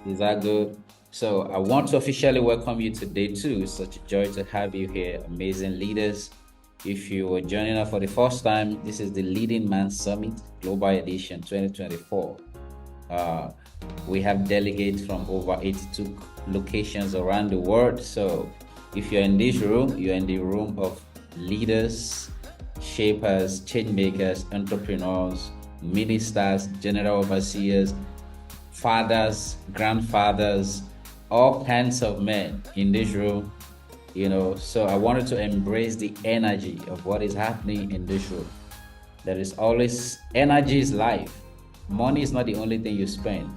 Is that good? So I want to officially welcome you to day two. It's such a joy to have you here, amazing leaders. If you are joining us for the first time, this is the Leading Man Summit Global Edition 2024. Uh, we have delegates from over 82 locations around the world. So if you're in this room, you're in the room of leaders, shapers, change makers, entrepreneurs, ministers, general overseers, fathers, grandfathers, all kinds of men in this room, So I wanted to embrace the energy of what is happening in this room. There is always energy is life. Money is not the only thing you spend.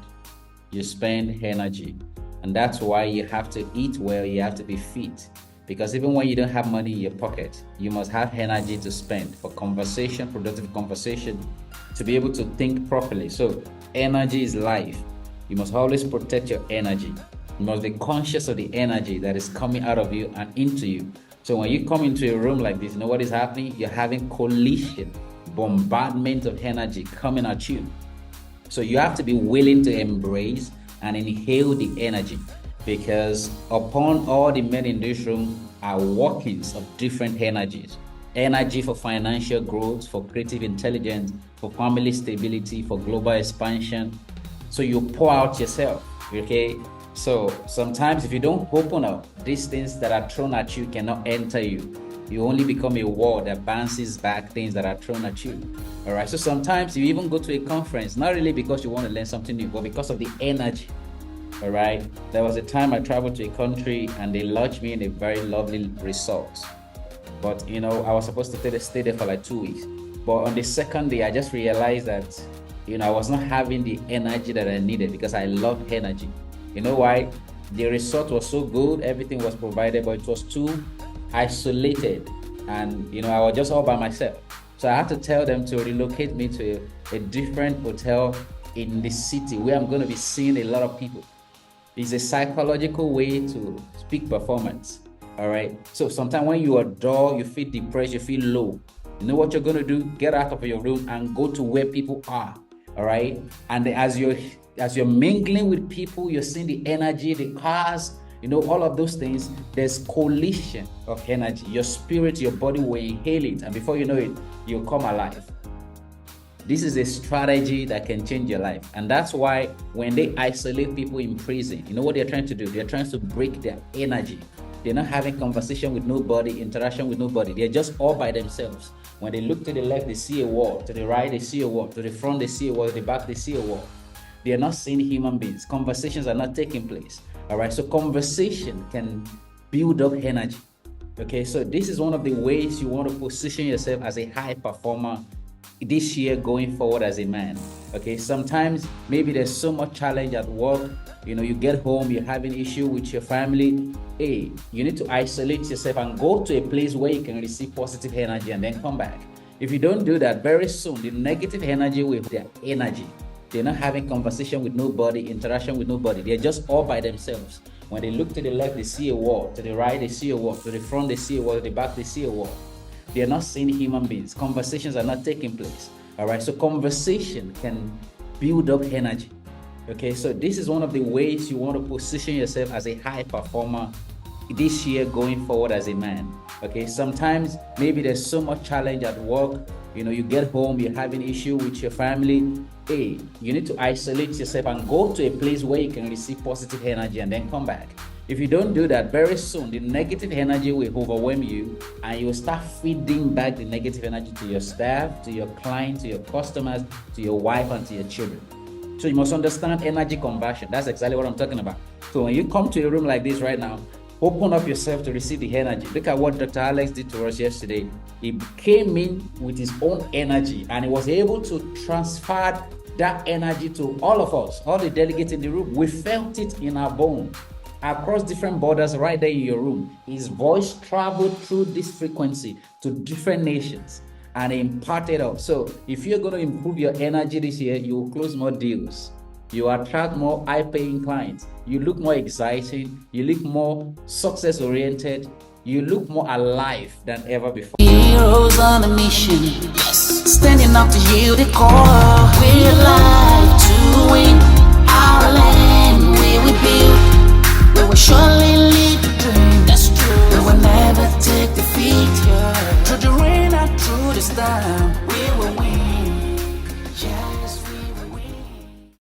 You spend energy. And that's why you have to eat well, you have to be fit. Because even when you don't have money in your pocket, you must have energy to spend for conversation, productive conversation, to be able to think properly. So energy is life. You must always protect your energy. You must be conscious of the energy that is coming out of you and into you. So when you come into a room like this, you know what is happening? You're having collision, bombardment of energy coming at you. So you have to be willing to embrace and inhale the energy, because upon all the men in this room are workings of different energies. Energy for financial growth, for creative intelligence, for family stability, for global expansion. So you pour out yourself, okay? So sometimes if you don't open up, these things that are thrown at you cannot enter you. You only become a wall that bounces back things that are thrown at you. All right. So sometimes you even go to a conference, not really because you want to learn something new, but because of the energy. All right. There was a time I traveled to a country and they lodged me in a very lovely resort. But I was supposed to stay there for like 2 weeks. But on the second day, I just realized that I was not having the energy that I needed, because I love energy. You know why? The resort was so good, everything was provided, but it was too isolated, and I was just all by myself. So I had to tell them to relocate me to a different hotel in the city where I'm going to be seeing a lot of people. It's a psychological way to speak performance. All right. So sometimes when you are dull, you feel depressed, you feel low. You know what you're going to do? Get out of your room and go to where people are. All right. And as you're mingling with people, you're seeing the energy, the cars, all of those things. There's collision of energy. Your spirit, your body will inhale it, and before you know it, you'll come alive. This is a strategy that can change your life. And that's why when they isolate people in prison, you know what they're trying to do? They're trying to break their energy. They're not having conversation with nobody, interaction with nobody. They're just all by themselves. When they look to the left, they see a wall. To the right, they see a wall. To the front, they see a wall. To the back, they see a wall. They are not seeing human beings. Conversations are not taking place. All right. So conversation can build up energy. Okay. So this is one of the ways you want to position yourself as a high performer this year going forward as a man. Okay. Sometimes maybe there's so much challenge at work. You get home, you're having issue with your family. Hey, you need to isolate yourself and go to a place where you can receive positive energy and then come back. If you don't do that, very soon the negative energy will their energy. They're not having conversation with nobody, interaction with nobody. They're just all by themselves. When they look to the left, they see a wall. To the right, they see a wall. To the front, they see a wall. To the back, they see a wall. They're not seeing human beings. Conversations are not taking place. All right. So conversation can build up energy. Okay. So this is one of the ways you want to position yourself as a high performer this year going forward as a man. Okay. Sometimes maybe there's so much challenge at work. You get home, you're having issue with your family. Hey, you need to isolate yourself and go to a place where you can receive positive energy and then come back. If you don't do that, very soon the negative energy will overwhelm you, and you will start feeding back the negative energy to your staff, to your clients, to your customers, to your wife, and to your children. So you must understand energy conversion. That's exactly what I'm talking about. So when you come to a room like this right now, open up yourself to receive the energy. Look at what Dr. Alex did to us yesterday. He came in with his own energy, and he was able to transfer that energy to all of us, all the delegates in the room. We felt it in our bone, across different borders right there in your room. His voice traveled through this frequency to different nations and imparted out. So if you're going to improve your energy this year, you will close more deals. You attract more high-paying clients. You look more exciting. You look more success-oriented. You look more alive than ever before. Heroes on a mission, standing up to yield the call. We're alive to win our land. We this time we will win.